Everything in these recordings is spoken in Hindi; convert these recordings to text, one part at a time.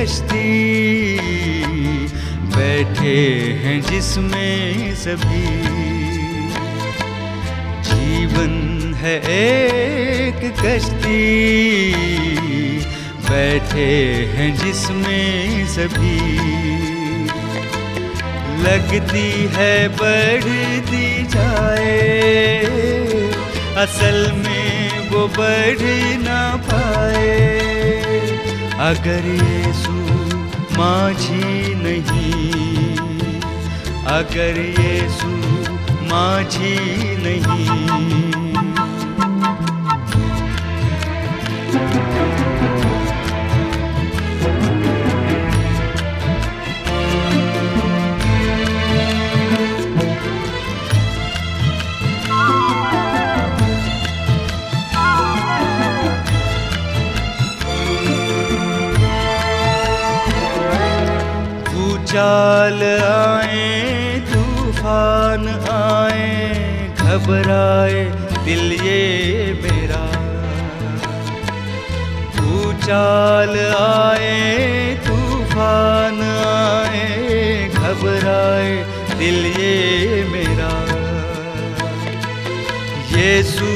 कश्ती बैठे हैं जिसमें सभी। जीवन है एक कश्ती बैठे हैं जिसमें सभी। लगती है बढ़ती जाए, असल में वो बढ़ ना पाए। अगर यीशु माझी नहीं, अगर यीशु माझी नहीं। चाल आए तूफान आए, घबराए दिल ये मेरा। भूचाल आए तूफान आए, घबराए दिल ये मेरा। यीशु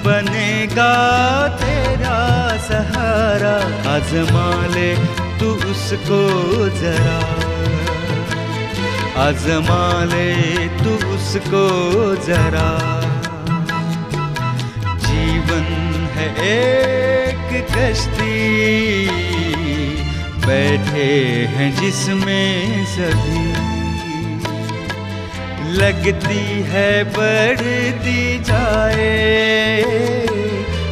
बनेगा तेरा सहारा, आज़मा ले तू उसको जरा। आज़मा ले तू उसको जरा। जीवन है एक कश्ती बैठे हैं जिसमें सभी। लगती है बढ़ती जाए,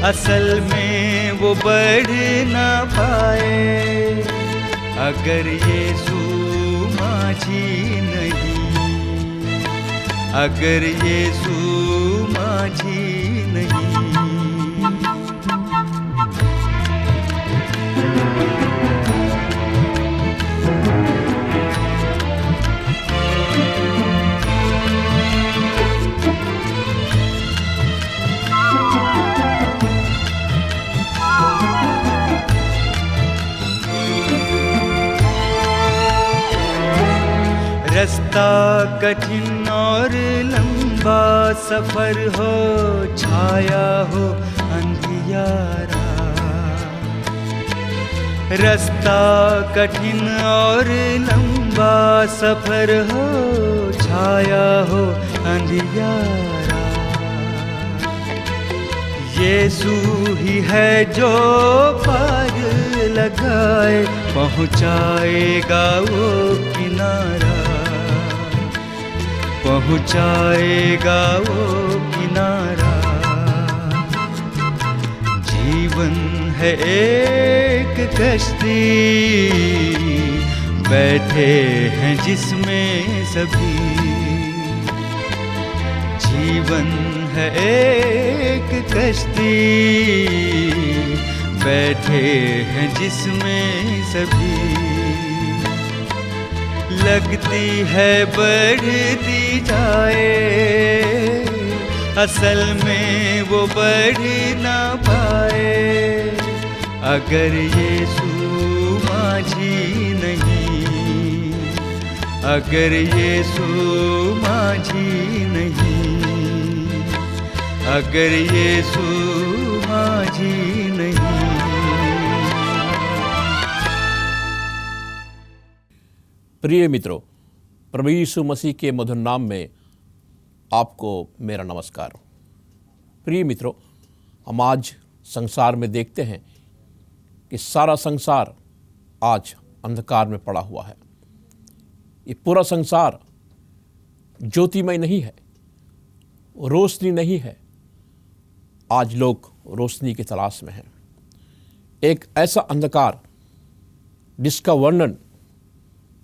असल में वो बढ़ ना पाए। अगर यीशु माझी नहीं, अगर यीशु माझी नहीं। रास्ता कठिन और लंबा सफर हो, छाया हो अंधियारा। रास्ता कठिन और लंबा सफर हो, छाया हो अंधियारा। यीशु ही है जो पार लगाए, पहुँचाएगा वो किनारा। पहुँचाएगा वो किनारा। जीवन है एक कश्ती बैठे हैं जिसमें सभी। जीवन है एक कश्ती बैठे हैं जिसमें सभी। लगती है बढ़ती जाए, असल में वो बढ़ ना पाए। अगर यीशु माझी नहीं, अगर यीशु माझी नहीं, अगर यीशु माझी नहीं। प्रिय मित्रों, प्रभु यीशु मसीह के मधुर नाम में आपको मेरा नमस्कार। प्रिय मित्रों, हम आज संसार में देखते हैं कि सारा संसार आज अंधकार में पड़ा हुआ है। ये पूरा संसार ज्योतिमय नहीं है, रोशनी नहीं है। आज लोग रोशनी की तलाश में हैं। एक ऐसा अंधकार जिसका वर्णन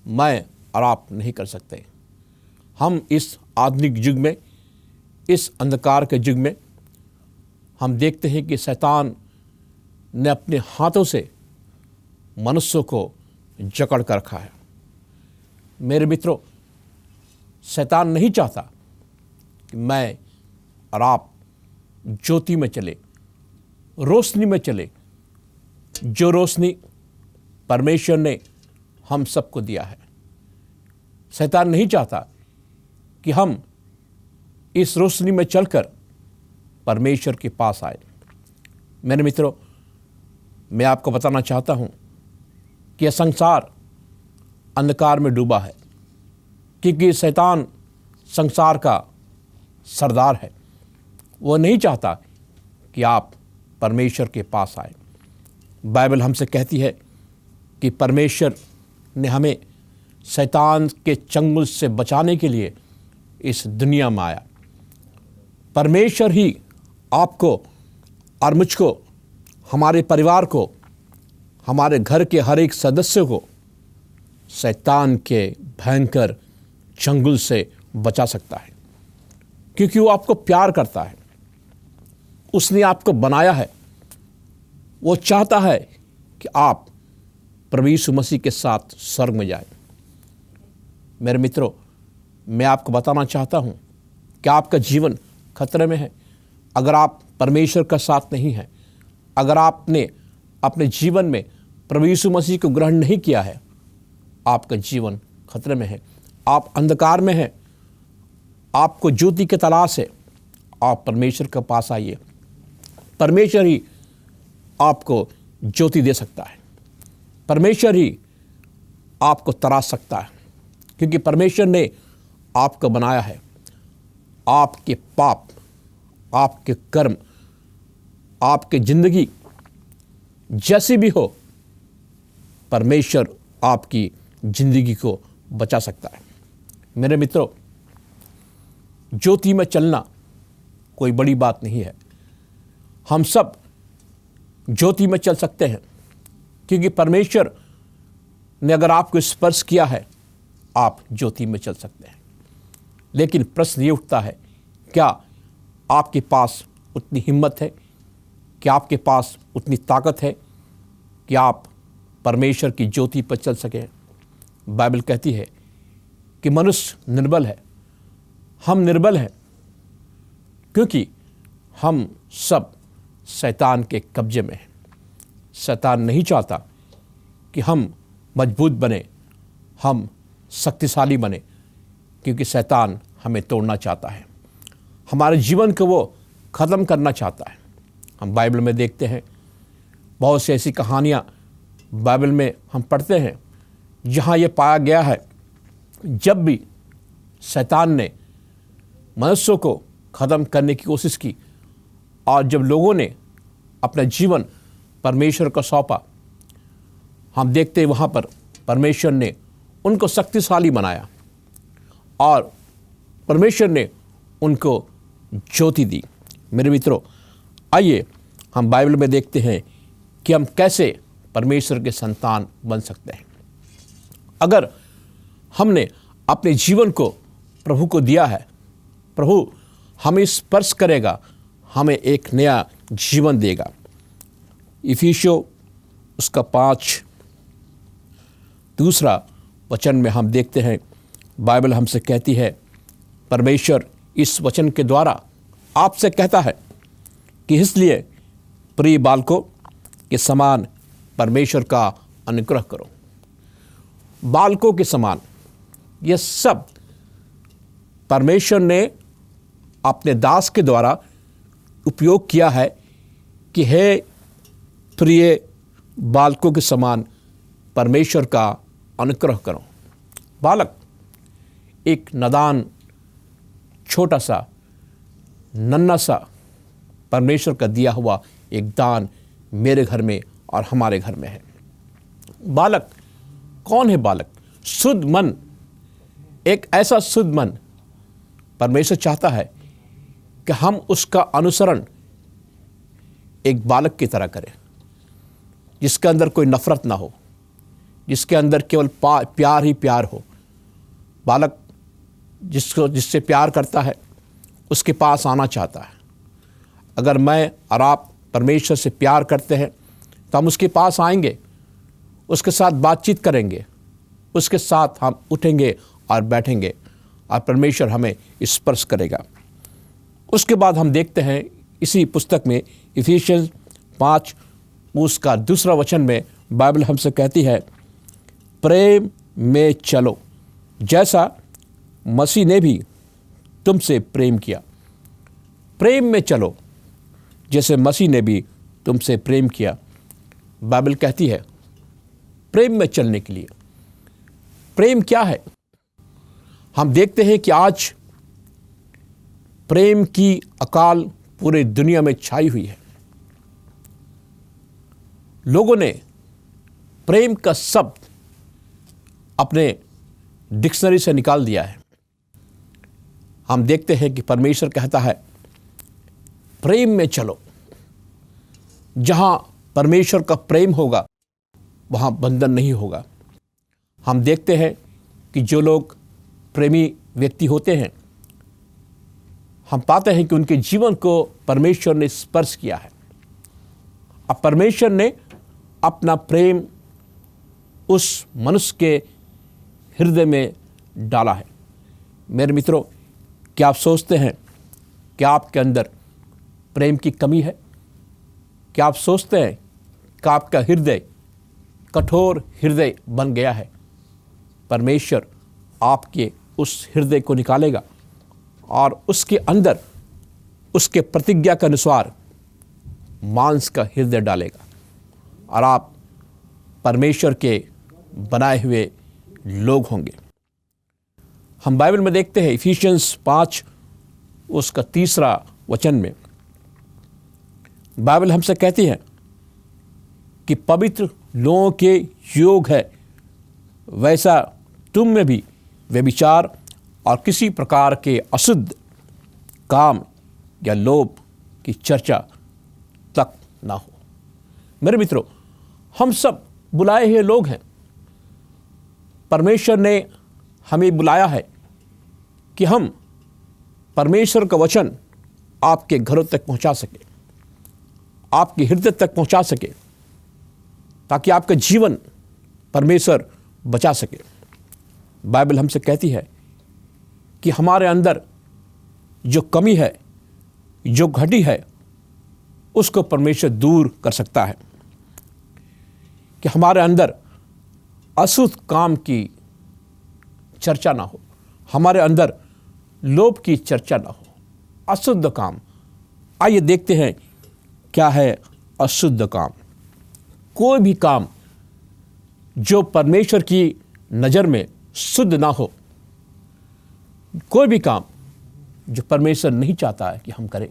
मैं और आप नहीं कर सकते। हम इस आधुनिक युग में, इस अंधकार के युग में हम देखते हैं कि शैतान ने अपने हाथों से मनुष्यों को जकड़ कर रखा है। मेरे मित्रों, शैतान नहीं चाहता कि मैं और आप ज्योति में चले, रोशनी में चले। जो रोशनी परमेश्वर ने हम सबको दिया है। शैतान नहीं चाहता कि हम इस रोशनी में चलकर परमेश्वर के पास आए। मेरे मित्रों, मैं आपको बताना चाहता हूं कि यह संसार अंधकार में डूबा है, क्योंकि शैतान संसार का सरदार है। वो नहीं चाहता कि आप परमेश्वर के पास आए। बाइबल हमसे कहती है कि परमेश्वर ने हमें शैतान के चंगुल से बचाने के लिए इस दुनिया में आया। परमेश्वर ही आपको और मुझको, हमारे परिवार को, हमारे घर के हर एक सदस्य को शैतान के भयंकर चंगुल से बचा सकता है, क्योंकि वो आपको प्यार करता है। उसने आपको बनाया है। वो चाहता है कि आप प्रभु यीशु मसीह के साथ स्वर्ग में जाएं। मेरे मित्रों, मैं आपको बताना चाहता हूं कि आपका जीवन खतरे में है अगर आप परमेश्वर का साथ नहीं हैं। अगर आपने अपने जीवन में प्रभु यीशु मसीह को ग्रहण नहीं किया है, आपका जीवन खतरे में है। आप अंधकार में हैं, आपको ज्योति की तलाश है। आप परमेश्वर के पास आइए। परमेश्वर ही आपको ज्योति दे सकता है। परमेश्वर ही आपको तराश सकता है, क्योंकि परमेश्वर ने आपको बनाया है। आपके पाप, आपके कर्म, आपकी जिंदगी जैसी भी हो, परमेश्वर आपकी जिंदगी को बचा सकता है। मेरे मित्रों, ज्योति में चलना कोई बड़ी बात नहीं है। हम सब ज्योति में चल सकते हैं, क्योंकि परमेश्वर ने अगर आपको स्पर्श किया है, आप ज्योति में चल सकते हैं। लेकिन प्रश्न ये उठता है, क्या आपके पास उतनी हिम्मत है? क्या आपके पास उतनी ताकत है कि आप परमेश्वर की ज्योति पर चल सकें? बाइबल कहती है कि मनुष्य निर्बल है। हम निर्बल हैं क्योंकि हम सब शैतान के कब्जे में हैं। शैतान नहीं चाहता कि हम मजबूत बने, हम शक्तिशाली बने, क्योंकि शैतान हमें तोड़ना चाहता है। हमारे जीवन को वो ख़त्म करना चाहता है। हम बाइबल में देखते हैं, बहुत सी ऐसी कहानियाँ बाइबल में हम पढ़ते हैं जहाँ ये पाया गया है, जब भी शैतान ने मनुष्यों को ख़त्म करने की कोशिश की और जब लोगों ने अपना जीवन परमेश्वर को सौंपा, हम देखते हैं वहाँ पर परमेश्वर ने उनको शक्तिशाली बनाया और परमेश्वर ने उनको ज्योति दी। मेरे मित्रों, आइए हम बाइबल में देखते हैं कि हम कैसे परमेश्वर के संतान बन सकते हैं। अगर हमने अपने जीवन को प्रभु को दिया है, प्रभु हमें स्पर्श करेगा, हमें एक नया जीवन देगा। इफिसियों उसका 5 दूसरा वचन में हम देखते हैं, बाइबल हमसे कहती है, परमेश्वर इस वचन के द्वारा आपसे कहता है कि इसलिए प्रिय बालकों के समान परमेश्वर का अनुग्रह करो। बालकों के समान, यह सब परमेश्वर ने अपने दास के द्वारा उपयोग किया है कि हे प्रिय बालकों के समान परमेश्वर का अनुग्रह करो। बालक एक नादान, छोटा सा, नन्हा सा परमेश्वर का दिया हुआ एक दान मेरे घर में और हमारे घर में है। बालक कौन है? बालक शुद्ध मन, एक ऐसा शुद्ध मन परमेश्वर चाहता है कि हम उसका अनुसरण एक बालक की तरह करें, जिसके अंदर कोई नफरत ना हो, जिसके अंदर केवल प्यार ही प्यार हो। बालक जिससे प्यार करता है उसके पास आना चाहता है। अगर मैं और आप परमेश्वर से प्यार करते हैं तो हम उसके पास आएंगे, उसके साथ बातचीत करेंगे, उसके साथ हम उठेंगे और बैठेंगे और परमेश्वर हमें स्पर्श करेगा। उसके बाद हम देखते हैं इसी पुस्तक में इफिसियंस 5 उसका दूसरा वचन में बाइबल हमसे कहती है प्रेम में चलो जैसा मसीह ने भी तुमसे प्रेम किया। प्रेम में चलो जैसे मसीह ने भी तुमसे प्रेम किया। बाइबल कहती है प्रेम में चलने के लिए। प्रेम क्या है? हम देखते हैं कि आज प्रेम की अकाल पूरे दुनिया में छाई हुई है। लोगों ने प्रेम का शब्द अपने डिक्शनरी से निकाल दिया है। हम देखते हैं कि परमेश्वर कहता है प्रेम में चलो। जहां परमेश्वर का प्रेम होगा वहां बंधन नहीं होगा। हम देखते हैं कि जो लोग प्रेमी व्यक्ति होते हैं, हम पाते हैं कि उनके जीवन को परमेश्वर ने स्पर्श किया है। अब परमेश्वर ने अपना प्रेम उस मनुष्य के हृदय में डाला है। मेरे मित्रों, क्या आप सोचते हैं कि आपके अंदर प्रेम की कमी है? क्या आप सोचते हैं कि आपका हृदय कठोर हृदय बन गया है? परमेश्वर आपके उस हृदय को निकालेगा और उसके अंदर उसके प्रतिज्ञा के अनुसार मांस का हृदय डालेगा और आप परमेश्वर के बनाए हुए लोग होंगे। हम बाइबल में देखते हैं इफिशियंस 5 उसका 3 वचन में बाइबल हमसे कहती है कि पवित्र लोगों के योग है वैसा तुम में भी व्यभिचार और किसी प्रकार के अशुद्ध काम या लोभ की चर्चा तक ना हो। मेरे मित्रों, हम सब बुलाए हुए लोग हैं। परमेश्वर ने हमें बुलाया है कि हम परमेश्वर का वचन आपके घरों तक पहुंचा सके, आपके हृदय तक पहुंचा सके, ताकि आपका जीवन परमेश्वर बचा सके। बाइबल हमसे कहती है कि हमारे अंदर जो कमी है, जो घटी है, उसको परमेश्वर दूर कर सकता है। कि हमारे अंदर अशुद्ध काम की चर्चा ना हो, हमारे अंदर लोभ की चर्चा ना हो, अशुद्ध काम। आइए देखते हैं क्या है अशुद्ध काम। कोई भी काम जो परमेश्वर की नज़र में शुद्ध ना हो, कोई भी काम जो परमेश्वर नहीं चाहता है कि हम करें।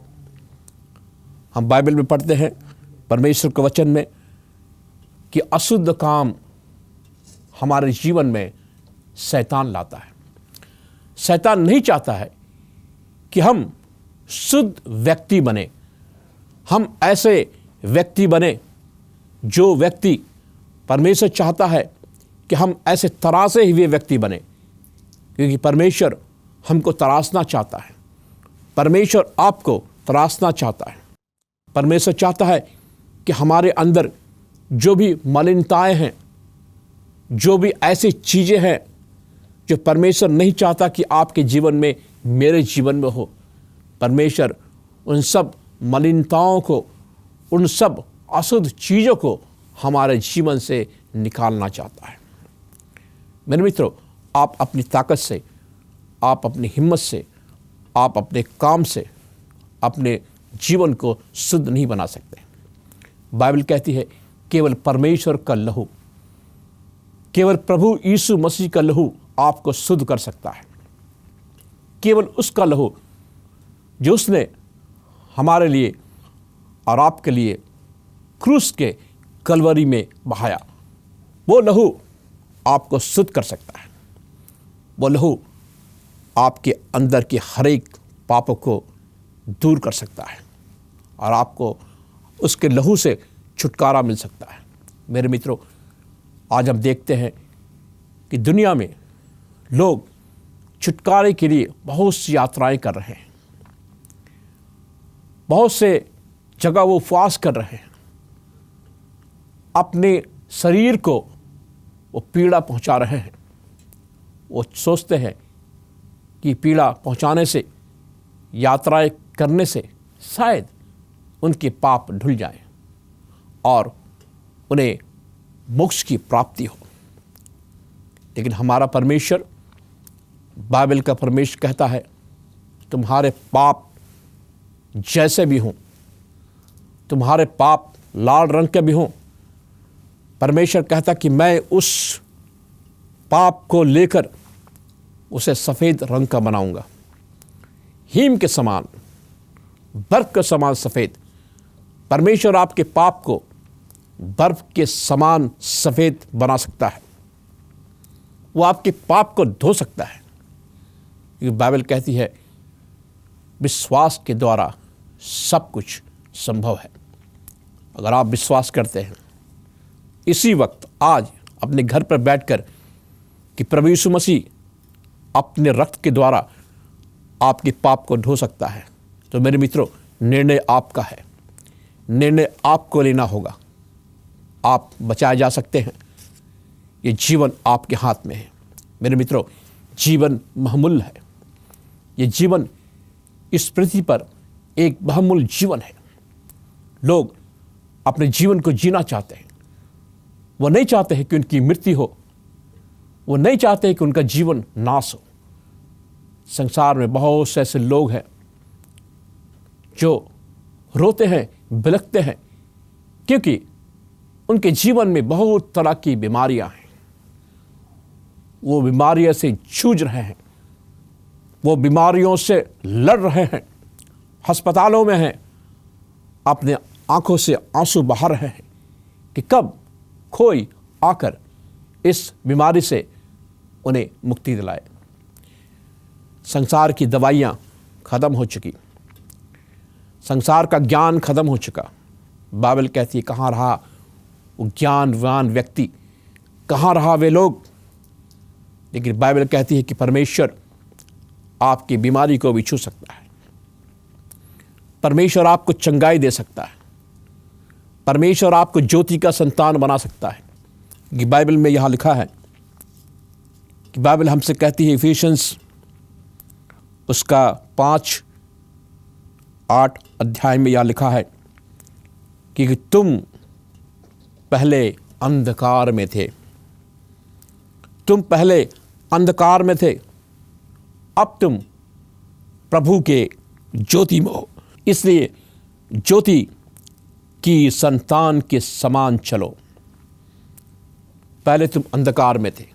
हम बाइबल में पढ़ते हैं परमेश्वर के वचन में कि अशुद्ध काम हमारे जीवन में शैतान लाता है। शैतान नहीं चाहता है कि हम शुद्ध व्यक्ति बने, हम ऐसे व्यक्ति बने जो व्यक्ति परमेश्वर चाहता है कि हम ऐसे तरासे हुए व्यक्ति बने, क्योंकि परमेश्वर हमको तराशना चाहता है। परमेश्वर आपको तराशना चाहता है। परमेश्वर चाहता है कि हमारे अंदर जो भी मलिनताएं हैं, जो भी ऐसी चीज़ें हैं जो परमेश्वर नहीं चाहता कि आपके जीवन में, मेरे जीवन में हो, परमेश्वर उन सब मलिनताओं को, उन सब अशुद्ध चीज़ों को हमारे जीवन से निकालना चाहता है। मेरे मित्रों, आप अपनी ताकत से, आप अपनी हिम्मत से, आप अपने काम से अपने जीवन को शुद्ध नहीं बना सकते। बाइबल कहती है केवल परमेश्वर का लहू, केवल प्रभु यीशु मसीह का लहू आपको शुद्ध कर सकता है। केवल उसका लहू जो उसने हमारे लिए और आपके लिए क्रूस के कलवरी में बहाया, वो लहू आपको शुद्ध कर सकता है। वो लहू आपके अंदर के हर एक पापों को दूर कर सकता है और आपको उसके लहू से छुटकारा मिल सकता है। मेरे मित्रों, आज हम देखते हैं कि दुनिया में लोग छुटकारे के लिए बहुत सी यात्राएं कर रहे हैं, बहुत से जगह वो उपवास कर रहे हैं, अपने शरीर को वो पीड़ा पहुंचा रहे हैं। वो सोचते हैं कि पीड़ा पहुंचाने से, यात्राएं करने से शायद उनके पाप धुल जाएं और उन्हें मोक्ष की प्राप्ति हो। लेकिन हमारा परमेश्वर, बाइबल का परमेश्वर कहता है, तुम्हारे पाप जैसे भी हों, तुम्हारे पाप लाल रंग के भी हों, परमेश्वर कहता कि मैं उस पाप को लेकर उसे सफ़ेद रंग का बनाऊंगा, हिम के समान, बर्फ के समान सफ़ेद। परमेश्वर आपके पाप को बर्फ के समान सफ़ेद बना सकता है। वो आपके पाप को धो सकता है। ये बाइबल कहती है विश्वास के द्वारा सब कुछ संभव है। अगर आप विश्वास करते हैं इसी वक्त आज अपने घर पर बैठकर कि प्रभु यीशु मसीह अपने रक्त के द्वारा आपके पाप को धो सकता है, तो मेरे मित्रों, निर्णय आपका है, निर्णय आपको लेना होगा। आप बचाए जा सकते हैं। ये जीवन आपके हाथ में है। मेरे मित्रों, जीवन बहुमूल्य है। ये जीवन इस पृथ्वी पर एक बहुमूल्य जीवन है। लोग अपने जीवन को जीना चाहते हैं। वो नहीं चाहते हैं कि उनकी मृत्यु हो, वो नहीं चाहते हैं कि उनका जीवन नाश हो। संसार में बहुत से ऐसे लोग हैं जो रोते हैं, बिलखते हैं, क्योंकि उनके जीवन में बहुत तरह की बीमारियां हैं। वो बीमारियों से जूझ रहे हैं, वो बीमारियों से लड़ रहे हैं, अस्पतालों में हैं, अपने आंखों से आंसू बहा रहे हैं कि कब कोई आकर इस बीमारी से उन्हें मुक्ति दिलाए। संसार की दवाइयाँ ख़त्म हो चुकी, संसार का ज्ञान ख़त्म हो चुका। बाइबल कहती है कहाँ रहा वो ज्ञानवान व्यक्ति, कहाँ रहा वे लोग। लेकिन बाइबल कहती है कि परमेश्वर आपकी बीमारी को भी छू सकता है। परमेश्वर आपको चंगाई दे सकता है। परमेश्वर आपको ज्योति का संतान बना सकता है। कि बाइबल में यहाँ लिखा है कि बाइबल हमसे कहती है, इफिशियंस उसका 5:8 अध्याय में यह लिखा है कि तुम पहले अंधकार में थे, तुम पहले अंधकार में थे, अब तुम प्रभु के ज्योति में हो, इसलिए ज्योति की संतान के समान चलो। पहले तुम अंधकार में थे।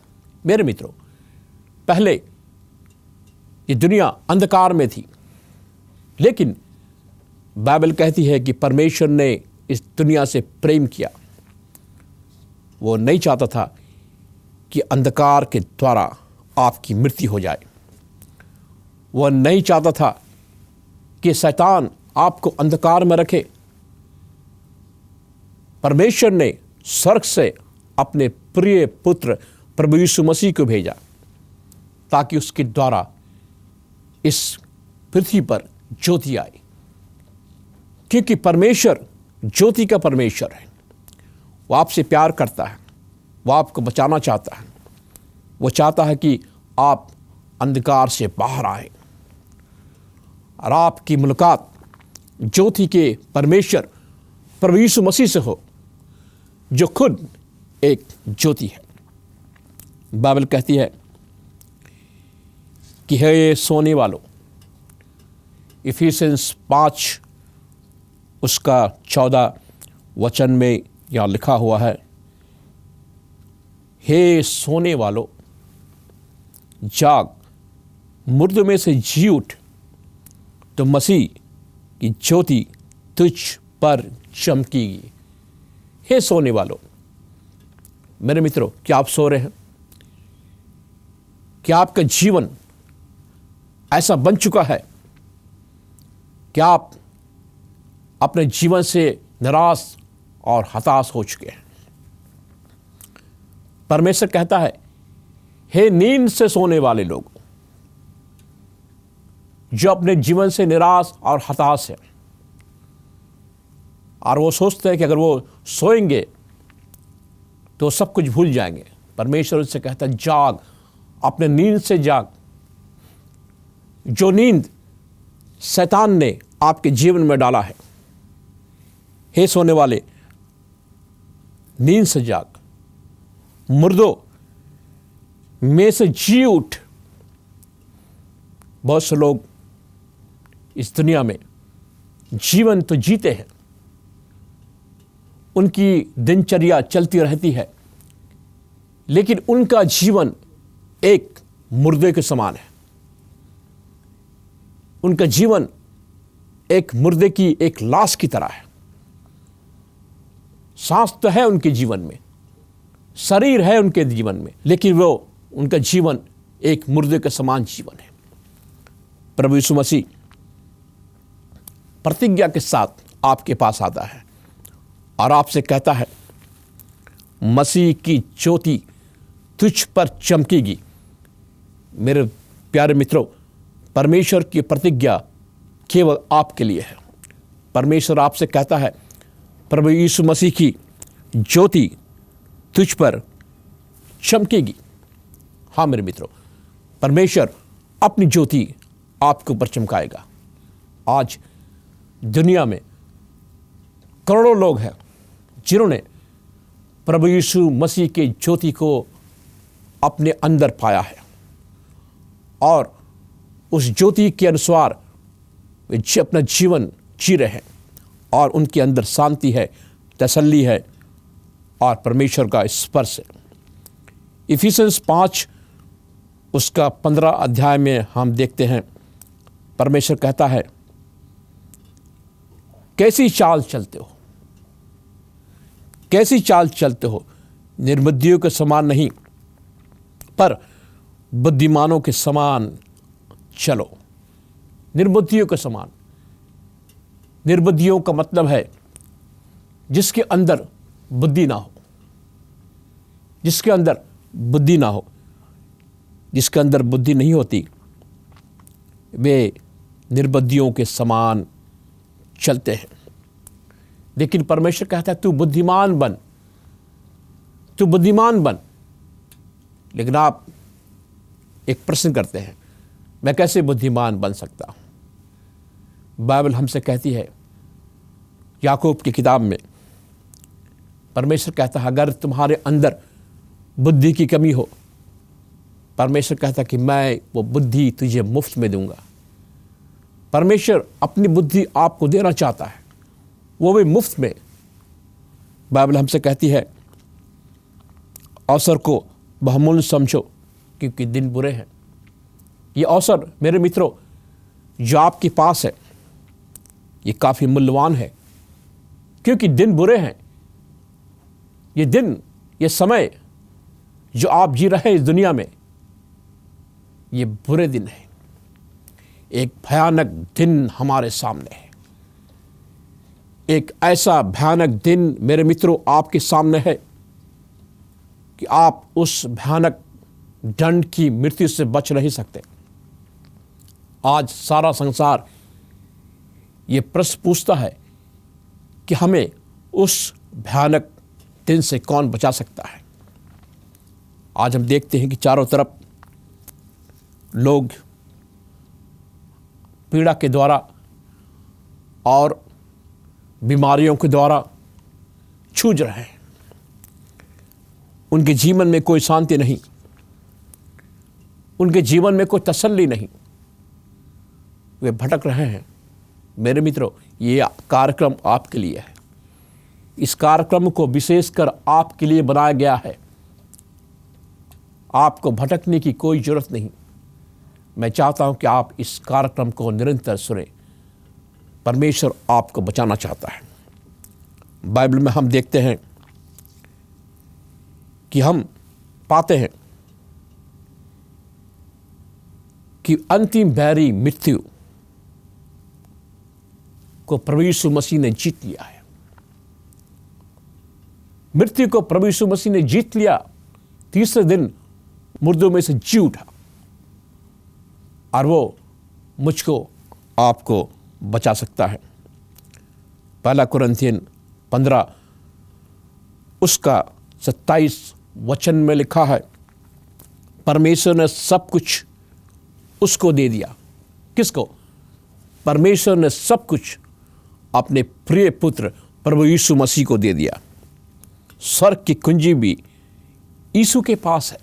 मेरे मित्रों, पहले ये दुनिया अंधकार में थी, लेकिन बाइबल कहती है कि परमेश्वर ने इस दुनिया से प्रेम किया। वो नहीं चाहता था कि अंधकार के द्वारा आपकी मृत्यु हो जाए। वह नहीं चाहता था कि शैतान आपको अंधकार में रखे। परमेश्वर ने स्वर्ग से अपने प्रिय पुत्र प्रभु यीशु मसीह को भेजा ताकि उसके द्वारा इस पृथ्वी पर ज्योति आए। क्योंकि परमेश्वर ज्योति का परमेश्वर है। वो आपसे प्यार करता है, वो आपको बचाना चाहता है। वो चाहता है कि आप अंधकार से बाहर आए और आपकी मुलाकात ज्योति के परमेश्वर प्रभु यीशु मसीह से हो, जो खुद एक ज्योति है। बाइबल कहती है कि हे सोने वालों, इफिसियंस 5 उसका 14 वचन में यहाँ लिखा हुआ है, हे सोने वालों जाग, मुर्दों में से जी उठ, तो मसीह की ज्योति तुझ पर चमकेगी। हे सोने वालों, मेरे मित्रों, क्या आप सो रहे हैं? क्या आपका जीवन ऐसा बन चुका है कि आप अपने जीवन से निराश और हताश हो चुके हैं? परमेश्वर कहता है, हे नींद से सोने वाले लोग, जो अपने जीवन से निराश और हताश है, और वो सोचते हैं कि अगर वो सोएंगे तो सब कुछ भूल जाएंगे। परमेश्वर उससे कहता है, जाग, अपने नींद से जाग। जो नींद शैतान ने आपके जीवन में डाला है, हे सोने वाले, नींद से जाग। मुर्दों में से जी उठ। बहुत से लोग इस दुनिया में जीवन तो जीते हैं, उनकी दिनचर्या चलती रहती है, लेकिन उनका जीवन एक मुर्दे के समान है। उनका जीवन एक मुर्दे की, एक लाश की तरह है। सांस तो है उनके जीवन में, शरीर है उनके जीवन में, लेकिन वो उनका जीवन एक मुर्दे के समान जीवन है। प्रभु यीशु मसीह प्रतिज्ञा के साथ आपके पास आता है और आपसे कहता है, मसीह की ज्योति तुझ पर चमकेगी। मेरे प्यारे मित्रों, परमेश्वर की प्रतिज्ञा केवल आपके लिए है। परमेश्वर आपसे कहता है, प्रभु यीशु मसीह की ज्योति तुझ पर चमकेगी। हाँ मेरे मित्रों, परमेश्वर अपनी ज्योति आपके ऊपर चमकाएगा। आज दुनिया में करोड़ों लोग हैं जिन्होंने प्रभु यीशु मसीह के ज्योति को अपने अंदर पाया है और उस ज्योति के अनुसार वे अपना जीवन जी रहे हैं और उनके अंदर शांति है, तसल्ली है और परमेश्वर का स्पर्श है। इफिसियंस 5 उसका 15 अध्याय में हम देखते हैं, परमेश्वर कहता है, कैसी चाल चलते हो, कैसी चाल चलते हो, निर्बुद्धियों के समान नहीं पर बुद्धिमानों के समान चलो। निर्बुद्धियों के समान, निर्बुद्धियों का मतलब है जिसके अंदर बुद्धि ना हो, जिसके अंदर बुद्धि ना हो। जिसके अंदर बुद्धि नहीं होती वे निर्बुद्धियों के समान चलते हैं। लेकिन परमेश्वर कहता है, तू बुद्धिमान बन, तू बुद्धिमान बन। लेकिन आप एक प्रश्न करते हैं, मैं कैसे बुद्धिमान बन सकता हूं? बाइबल हमसे कहती है, याकूब की किताब में परमेश्वर कहता है, अगर तुम्हारे अंदर बुद्धि की कमी हो, परमेश्वर कहता है कि मैं वो बुद्धि तुझे मुफ्त में दूंगा। परमेश्वर अपनी बुद्धि आपको देना चाहता है, वो भी मुफ्त में। बाइबल हमसे कहती है, अवसर को बहुमूल्य समझो क्योंकि दिन बुरे हैं। ये अवसर मेरे मित्रों जो आपके पास है, ये काफ़ी मूल्यवान है क्योंकि दिन बुरे हैं। ये दिन, ये समय जो आप जी रहे हैं इस दुनिया में, ये बुरे दिन है। एक भयानक दिन हमारे सामने है। एक ऐसा भयानक दिन मेरे मित्रों आपके सामने है कि आप उस भयानक दंड की मृत्यु से बच नहीं सकते। आज सारा संसार ये प्रश्न पूछता है कि हमें उस भयानक दिन से कौन बचा सकता है। आज हम देखते हैं कि चारों तरफ लोग पीड़ा के द्वारा और बीमारियों के द्वारा जूझ रहे हैं। उनके जीवन में कोई शांति नहीं, उनके जीवन में कोई तसल्ली नहीं, वे भटक रहे हैं। मेरे मित्रों, ये कार्यक्रम आपके लिए है। इस कार्यक्रम को विशेषकर आपके लिए बनाया गया है। आपको भटकने की कोई जरूरत नहीं। मैं चाहता हूं कि आप इस कार्यक्रम को निरंतर सुनें। परमेश्वर आपको बचाना चाहता है। बाइबल में हम देखते हैं कि हम पाते हैं कि अंतिम बैरी मृत्यु को प्रभु यीशु मसीह ने जीत लिया है। मृत्यु को प्रभु यीशु मसीह ने जीत लिया। तीसरे दिन मुर्दों में से जी उठा और वो मुझको आपको बचा सकता है। पहला कुरिन्थियन 15 उसका 27 वचन में लिखा है, परमेश्वर ने सब कुछ उसको दे दिया। किसको? परमेश्वर ने सब कुछ अपने प्रिय पुत्र प्रभु यीशु मसीह को दे दिया। स्वर्ग की कुंजी भी यीशु के पास है।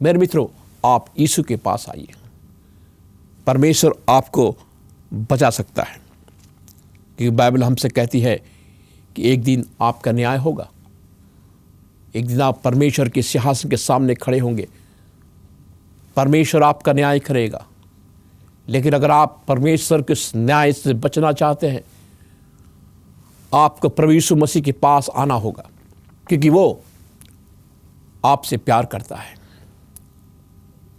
मेरे मित्रों, आप यीशु के पास आइए। परमेश्वर आपको बचा सकता है, क्योंकि बाइबल हमसे कहती है कि एक दिन आपका न्याय होगा। एक दिन आप परमेश्वर के सिंहासन के सामने खड़े होंगे। परमेश्वर आपका न्याय करेगा। लेकिन अगर आप परमेश्वर के न्याय से बचना चाहते हैं, आपको प्रभु यीशु मसीह के पास आना होगा, क्योंकि वो आपसे प्यार करता है।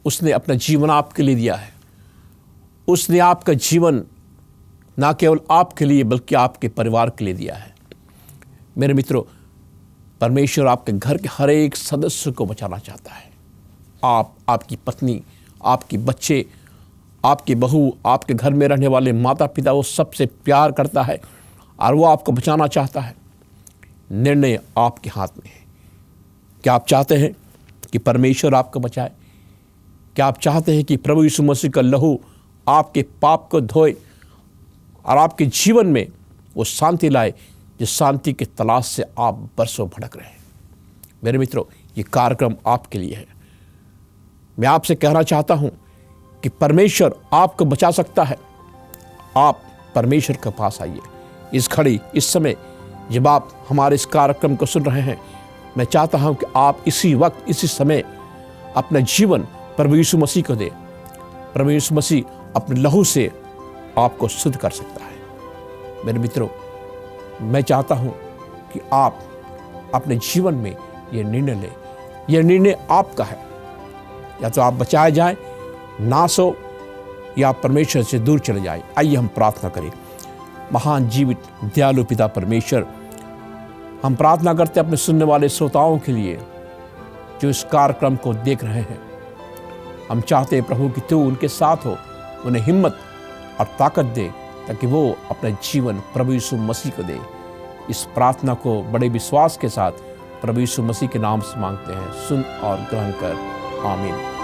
उसने अपना जीवन आपके लिए दिया है। उसने आपका जीवन ना केवल आपके लिए बल्कि आपके परिवार के लिए दिया है। मेरे मित्रों, परमेश्वर आपके घर के हर एक सदस्य को बचाना चाहता है। आप, आपकी पत्नी, आपके बच्चे, आपकी बहू, आपके घर में रहने वाले माता पिता, वो सबसे प्यार करता है और वो आपको बचाना चाहता है। निर्णय आपके हाथ में है। क्या आप चाहते हैं कि परमेश्वर आपको बचाए? क्या आप चाहते हैं कि प्रभु यीशु मसीह का लहू आपके पाप को धोए और आपके जीवन में वो शांति लाए, जिस शांति की तलाश से आप बरसों भटक रहे हैं? मेरे मित्रों, ये कार्यक्रम आपके लिए है। मैं आपसे कहना चाहता हूँ कि परमेश्वर आपको बचा सकता है। आप परमेश्वर के पास आइए। इस घड़ी, इस समय जब आप हमारे इस कार्यक्रम को सुन रहे हैं, मैं चाहता हूँ कि आप इसी वक्त, इसी समय अपना जीवन प्रभु यीशु मसीह को दें। प्रभु यीशु मसीह अपने लहू से आपको शुद्ध कर सकता है। मेरे मित्रों, मैं चाहता हूँ कि आप अपने जीवन में ये निर्णय लें। यह निर्णय आपका है। या तो आप बचाए जाएं, नाश हो, या परमेश्वर से दूर चले जाएं। आइए हम प्रार्थना करें। महान जीवित दयालु पिता परमेश्वर, हम प्रार्थना करते अपने सुनने वाले श्रोताओं के लिए जो इस कार्यक्रम को देख रहे हैं। हम चाहते हैं प्रभु कि तू उनके साथ हो, उन्हें हिम्मत और ताकत दे, ताकि वो अपना जीवन प्रभु यीशु मसीह को दे। इस प्रार्थना को बड़े विश्वास के साथ प्रभु यीशु मसीह के नाम से मांगते हैं। सुन और ग्रहण कर। आमीन।